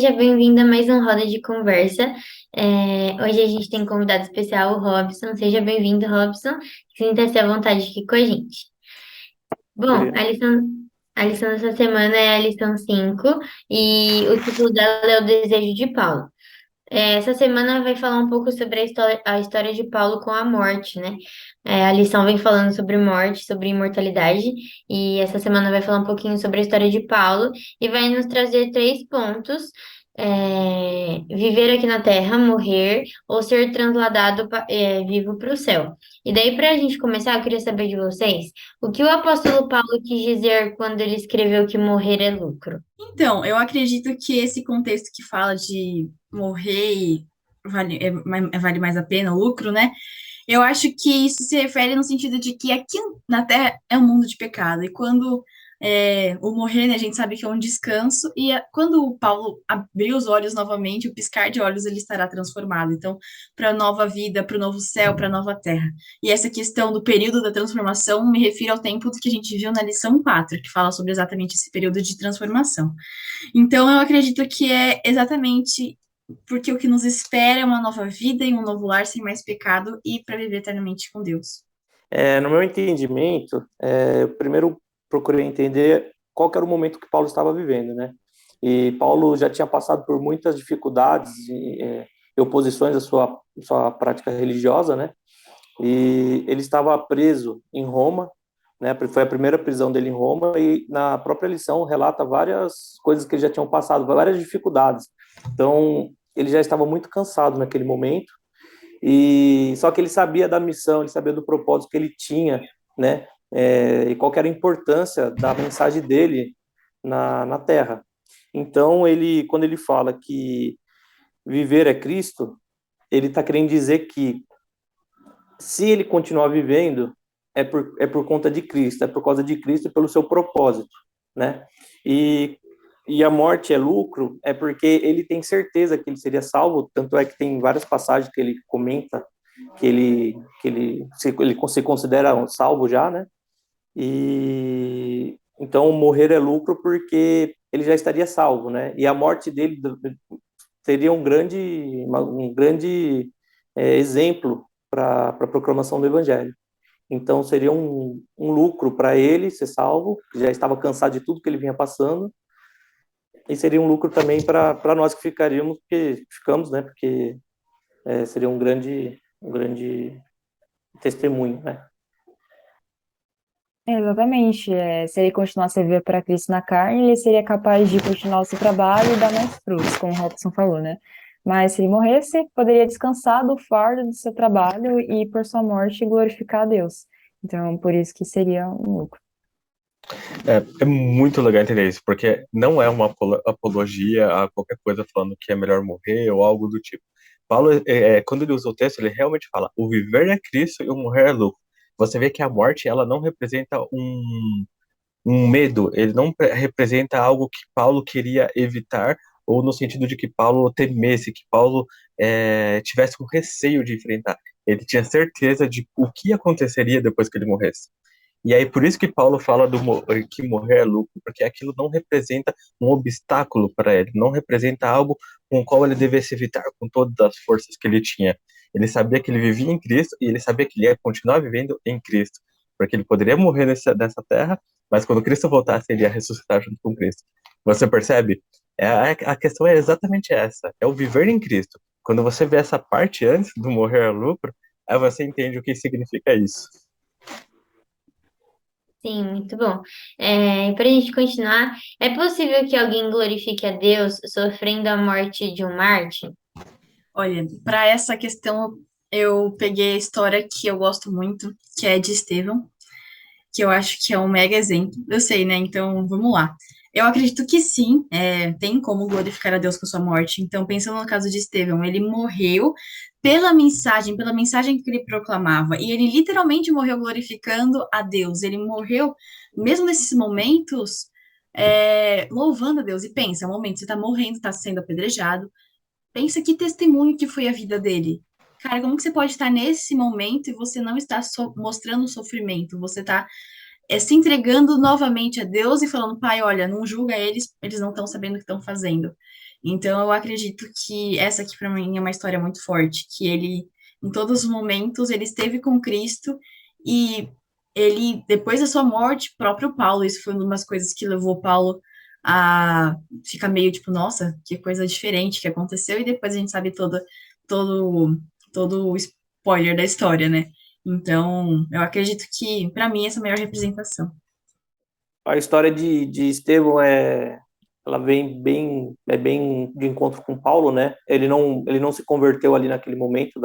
seja bem-vindo a mais um Roda de Conversa. Hoje a gente tem convidado especial, o Robson. Seja bem-vindo, Robson. Sinta-se à vontade aqui com a gente. Bom, Obrigado. a lição dessa semana é a lição 5 e o título dela é O Desejo de Paulo. Essa semana vai falar um pouco sobre a história de Paulo com a morte, né? A lição vem falando sobre morte, sobre imortalidade, e essa semana vai falar um pouquinho sobre a história de Paulo e vai nos trazer três pontos: viver aqui na Terra, morrer ou ser transladado vivo para o céu. E daí, para a gente começar, eu queria saber de vocês o que o apóstolo Paulo quis dizer quando ele escreveu que morrer é lucro. Então, eu acredito que esse contexto que fala de morrer e vale mais a pena o lucro, né? Eu acho que isso se refere no sentido de que aqui na Terra é um mundo de pecado, e quando o morrer, né, a gente sabe que é um descanso, e quando o Paulo abrir os olhos novamente, o piscar de olhos, ele estará transformado. Então, para a nova vida, para o novo céu, para a nova terra. E essa questão do período da transformação me refiro ao tempo que a gente viu na lição 4, que fala sobre exatamente esse período de transformação. Então, eu acredito que é exatamente porque o que nos espera é uma nova vida e um novo lar sem mais pecado e para viver eternamente com Deus. No meu entendimento, eu primeiro procurei entender qual que era o momento que Paulo estava vivendo, né? E Paulo já tinha passado por muitas dificuldades e oposições à sua prática religiosa, né? E ele estava preso em Roma, né? Foi a primeira prisão dele em Roma e na própria lição relata várias coisas que ele já tinham passado, várias dificuldades. Então, ele já estava muito cansado naquele momento e só que ele sabia da missão, ele sabia do propósito que ele tinha, né? E qual que era a importância da mensagem dele na Terra. Então, quando ele fala que viver é Cristo, ele está querendo dizer que se ele continuar vivendo, é por conta de Cristo, é por causa de Cristo e pelo seu propósito, né? E, e a morte é lucro, é porque ele tem certeza que ele seria salvo, tanto é que tem várias passagens que ele comenta que ele se considera um salvo já, né? E então morrer é lucro porque ele já estaria salvo, né? E a morte dele seria um grande exemplo para a proclamação do evangelho. Então seria um lucro para ele ser salvo, que já estava cansado de tudo que ele vinha passando, e seria um lucro também para nós que ficamos, né? Porque seria um grande testemunho, né? Exatamente. Se ele continuasse a viver para Cristo na carne, ele seria capaz de continuar o seu trabalho e dar mais frutos, como o Robson falou, né? Mas se ele morresse, poderia descansar do fardo do seu trabalho e, por sua morte, glorificar a Deus. Então, por isso que seria um lucro. É muito legal entender isso, porque não é uma apologia a qualquer coisa falando que é melhor morrer ou algo do tipo. Paulo, quando ele usa o texto, ele realmente fala: o viver é Cristo e o morrer é lucro. Você vê que a morte, ela não representa um medo, ele não representa algo que Paulo queria evitar, ou no sentido de que Paulo temesse, que Paulo tivesse um receio de enfrentar. Ele tinha certeza de o que aconteceria depois que ele morresse. E aí, por isso que Paulo fala que morrer é lucro, porque aquilo não representa um obstáculo para ele, não representa algo com o qual ele devesse evitar com todas as forças que ele tinha. Ele sabia que ele vivia em Cristo e ele sabia que ele ia continuar vivendo em Cristo, porque ele poderia morrer nessa terra, mas quando Cristo voltasse, ele ia ressuscitar junto com Cristo. Você percebe? A questão é exatamente essa, é o viver em Cristo. Quando você vê essa parte antes do morrer é lucro, aí você entende o que significa isso. Sim, muito bom. Para a gente continuar, é possível que alguém glorifique a Deus sofrendo a morte de um mártir? Olha, para essa questão, eu peguei a história que eu gosto muito, que é de Estevão, que eu acho que é um mega exemplo. Eu sei, né? Então, vamos lá. Eu acredito que sim, tem como glorificar a Deus com sua morte. Então, pensando no caso de Estevão, ele morreu pela mensagem que ele proclamava, e ele literalmente morreu glorificando a Deus. Ele morreu, mesmo nesses momentos, louvando a Deus. E pensa, um momento, você está morrendo, está sendo apedrejado. Pensa que testemunho que foi a vida dele. Cara, como que você pode estar nesse momento e você não está mostrando o sofrimento? Você está se entregando novamente a Deus e falando, pai, olha, não julga eles, eles não estão sabendo o que estão fazendo. Então, eu acredito que essa aqui, para mim, é uma história muito forte, que ele, em todos os momentos, ele esteve com Cristo e ele, depois da sua morte, próprio Paulo, isso foi uma das coisas que levou Paulo a ficar meio tipo, nossa, que coisa diferente que aconteceu, e depois a gente sabe todo, todo o spoiler da história, né? Então, eu acredito que, para mim, essa é a maior representação. A história de Estevão ela vem bem de encontro com Paulo, né? Ele não se converteu ali naquele momento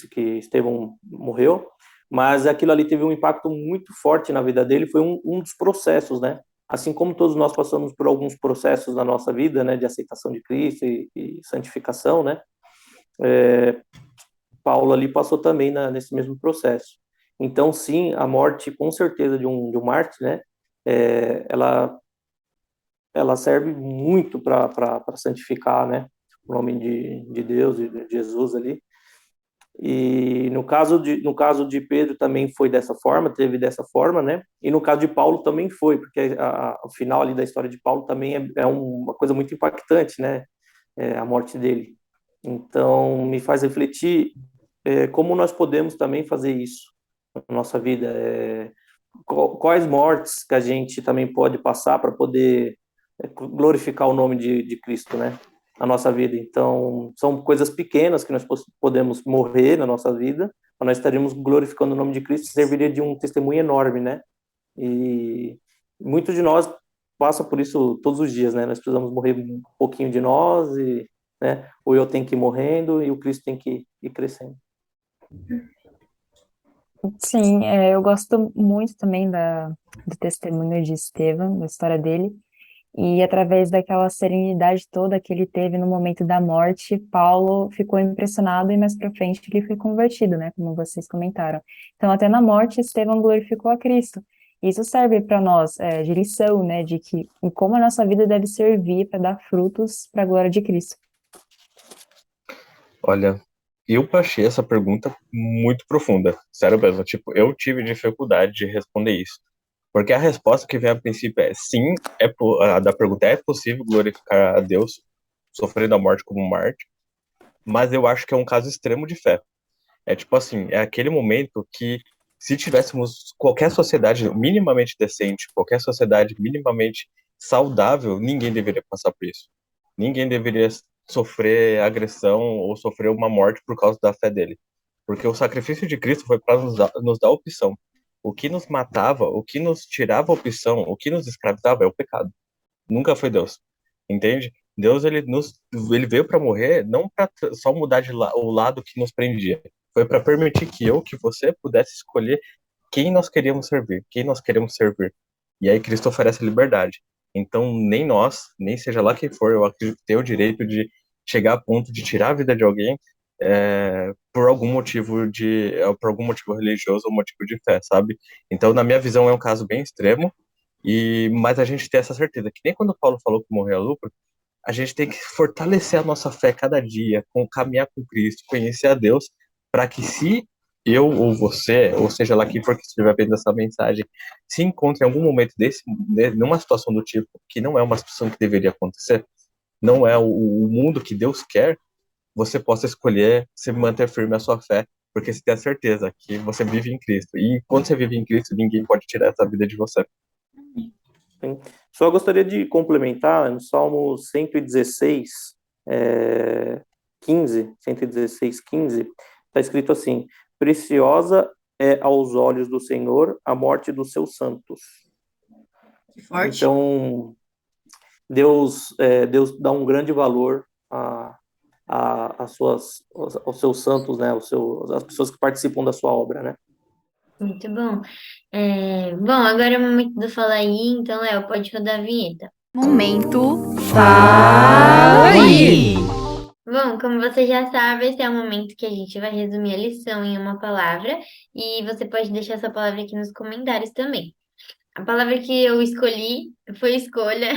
que Estevão morreu, mas aquilo ali teve um impacto muito forte na vida dele, foi um dos processos, né? Assim como todos nós passamos por alguns processos na nossa vida, né, de aceitação de Cristo e santificação, né? Paulo ali passou também nesse mesmo processo. Então, sim, a morte, com certeza, de um mártir, né? Ela serve muito para santificar, né? O nome de Deus e de Jesus ali. E no caso de Pedro também foi dessa forma, teve dessa forma, né? E no caso de Paulo também foi, porque o final ali da história de Paulo também é uma coisa muito impactante, né? A morte dele. Então, me faz refletir como nós podemos também fazer isso na nossa vida. Quais mortes que a gente também pode passar para poder glorificar o nome de Cristo, né? Na nossa vida. Então, são coisas pequenas que nós podemos morrer na nossa vida, mas nós estaríamos glorificando o nome de Cristo, serviria de um testemunho enorme, né? E muitos de nós passa por isso todos os dias, né? Nós precisamos morrer um pouquinho de nós e, né? O eu tem que ir morrendo e o Cristo tem que ir crescendo. Sim, eu gosto muito também do testemunho de Estevão, da história dele. E através daquela serenidade toda que ele teve no momento da morte, Paulo ficou impressionado e mais para frente ele foi convertido, né? Como vocês comentaram. Então, até na morte, Estevão glorificou a Cristo. Isso serve para nós, de lição, né? De que como a nossa vida deve servir para dar frutos para a glória de Cristo. Olha, eu achei essa pergunta muito profunda, sério mesmo. Tipo, eu tive dificuldade de responder isso. Porque a resposta que vem a princípio é sim, a da pergunta é possível glorificar a Deus sofrendo a morte como um mártir, mas eu acho que é um caso extremo de fé. É tipo assim, é aquele momento que se tivéssemos qualquer sociedade minimamente decente, qualquer sociedade minimamente saudável, ninguém deveria passar por isso. Ninguém deveria sofrer agressão ou sofrer uma morte por causa da fé dele. Porque o sacrifício de Cristo foi para nos dar opção. O que nos matava, o que nos tirava a opção, o que nos escravizava é o pecado. Nunca foi Deus. Entende? Deus ele veio para morrer não para só mudar o lado que nos prendia. Foi para permitir que você pudesse escolher quem nós queríamos servir, quem nós queremos servir. E aí Cristo oferece liberdade. Então, nem nós, nem seja lá quem for, eu acredito que tem o direito de chegar a ponto de tirar a vida de alguém por algum motivo religioso ou motivo de fé, sabe? Então, na minha visão, é um caso bem extremo. Mas a gente tem essa certeza que nem quando o Paulo falou que morreu é lucro, a gente tem que fortalecer a nossa fé cada dia, caminhar com Cristo, conhecer a Deus, para que se eu ou você, ou seja lá quem for que estiver vendo essa mensagem, se encontre em algum momento numa situação do tipo, que não é uma situação que deveria acontecer, não é o mundo que Deus quer, você possa escolher se manter firme a sua fé, porque você tem a certeza que você vive em Cristo. E quando você vive em Cristo, ninguém pode tirar essa vida de você. Sim. Só gostaria de complementar no Salmo 116, 15, 116, 15, está escrito assim: Preciosa é aos olhos do Senhor a morte dos seus santos. Que forte. Então, Deus dá um grande valor aos seus santos, né? As pessoas que participam da sua obra, né? Muito bom. Bom, agora é o momento de eu falar aí, então, Léo, pode rodar a vinheta. Momento Fala aí! Bom, como você já sabe, esse é o momento que a gente vai resumir a lição em uma palavra e você pode deixar essa palavra aqui nos comentários também. A palavra que eu escolhi foi escolha.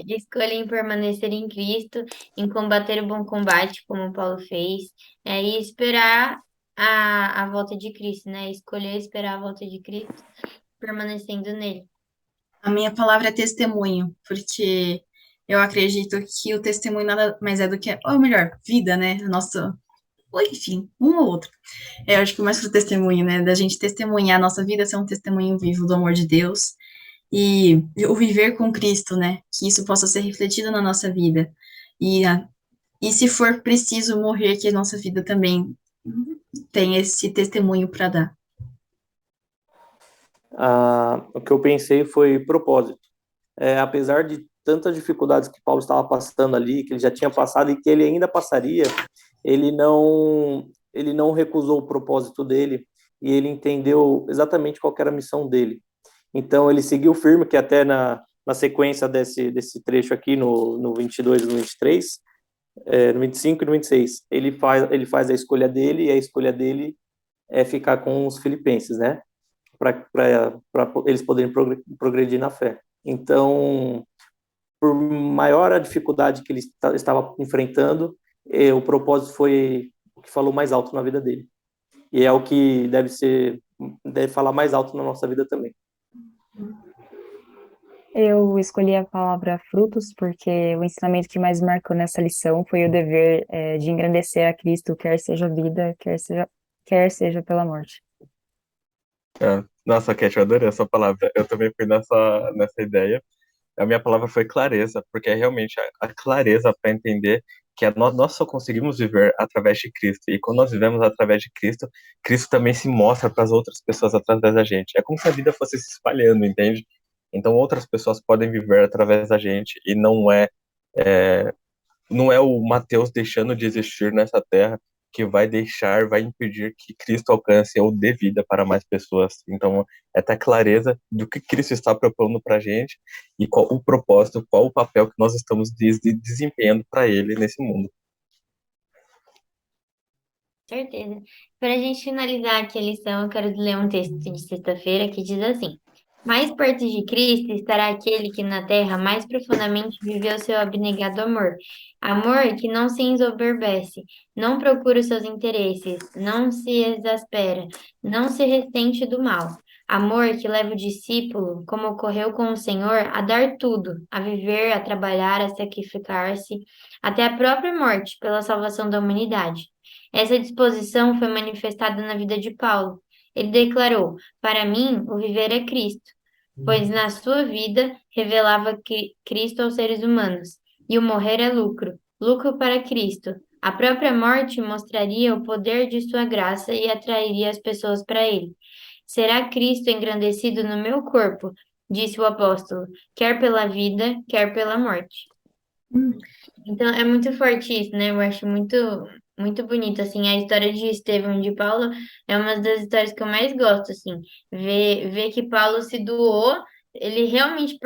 Escolha em permanecer em Cristo, em combater o bom combate, como Paulo fez, e esperar a volta de Cristo, né? Escolher esperar a volta de Cristo, permanecendo nele. A minha palavra é testemunho, porque eu acredito que o testemunho nada mais é do que, ou melhor, vida, né? A nossa, ou enfim, um ou outro. Eu acho que mais que o testemunho, né? Da gente testemunhar a nossa vida, ser um testemunho vivo do amor de Deus e o viver com Cristo, né? Que isso possa ser refletido na nossa vida. E, e se for preciso morrer, que a nossa vida também tem esse testemunho para dar. O que eu pensei foi propósito. Apesar de tantas dificuldades que Paulo estava passando ali, que ele já tinha passado e que ele ainda passaria, ele não recusou o propósito dele e ele entendeu exatamente qual era a missão dele. Então ele seguiu firme, que até na sequência desse trecho aqui, no 22 e no 23, no 25 e no 26, ele faz a escolha dele, e a escolha dele é ficar com os filipenses, né? Para eles poderem progredir na fé. Então, por maior a dificuldade que ele estava enfrentando, o propósito foi o que falou mais alto na vida dele. E é o que deve falar mais alto na nossa vida também. Eu escolhi a palavra frutos porque o ensinamento que mais marcou nessa lição foi o dever, de engrandecer a Cristo, quer seja vida, quer seja pela morte. Nossa, Cat, eu adorei essa palavra. Eu também fui nessa ideia. A minha palavra foi clareza, porque é realmente a clareza para entender que nós só conseguimos viver através de Cristo. E quando nós vivemos através de Cristo, Cristo também se mostra para as outras pessoas através da gente. É como se a vida fosse se espalhando, entende? Então outras pessoas podem viver através da gente e não é o Mateus deixando de existir nessa terra que vai impedir que Cristo alcance ou dê vida para mais pessoas. Então, é ter clareza do que Cristo está propondo para a gente e qual o propósito, qual o papel que nós estamos desempenhando para Ele nesse mundo. Certeza. Para a gente finalizar aqui a lição, eu quero ler um texto de sexta-feira que diz assim: Mais perto de Cristo estará aquele que na terra mais profundamente viveu seu abnegado amor. Amor que não se ensoberbece, não procura os seus interesses, não se exaspera, não se ressente do mal. Amor que leva o discípulo, como ocorreu com o Senhor, a dar tudo, a viver, a trabalhar, a sacrificar-se, até a própria morte pela salvação da humanidade. Essa disposição foi manifestada na vida de Paulo. Ele declarou: Para mim, o viver é Cristo, pois na sua vida revelava Cristo aos seres humanos, e o morrer é lucro, lucro para Cristo. A própria morte mostraria o poder de sua graça e atrairia as pessoas para ele. Será Cristo engrandecido no meu corpo, disse o apóstolo, quer pela vida, quer pela morte. Então é muito forte isso, né? Eu acho muito, muito bonito, assim, a história de Estevão e de Paulo é uma das histórias que eu mais gosto, assim, ver que Paulo se doou, ele realmente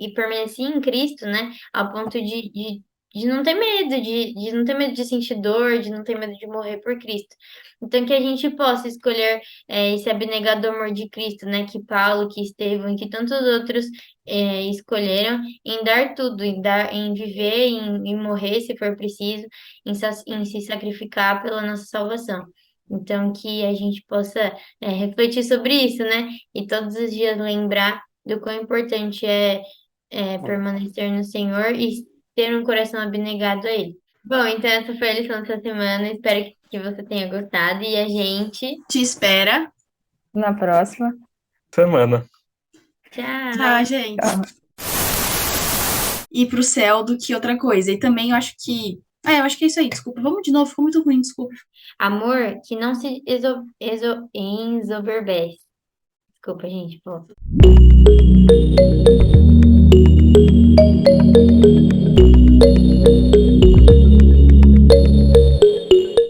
e permanecia em Cristo, né? Ao ponto de não ter medo, de não ter medo de sentir dor, de não ter medo de morrer por Cristo. Então que a gente possa escolher esse abnegado amor de Cristo, né? Que Paulo, que Estevão e que tantos outros escolheram em dar tudo, em viver, em morrer se for preciso, em se sacrificar pela nossa salvação. Então, que a gente possa refletir sobre isso, né? E todos os dias lembrar do quão importante é permanecer no Senhor e ter um coração abnegado a Ele. Bom, então essa foi a lição dessa semana. Espero que você tenha gostado e a gente. Te espera. Na próxima. Semana. Tchau! Tá, gente. Tchau. Ir pro céu do que outra coisa. E também eu acho que. Eu acho que é isso aí. Desculpa. Vamos de novo. Ficou muito ruim, desculpa. Amor que não se ensoberbece. Desculpa, gente. Pô.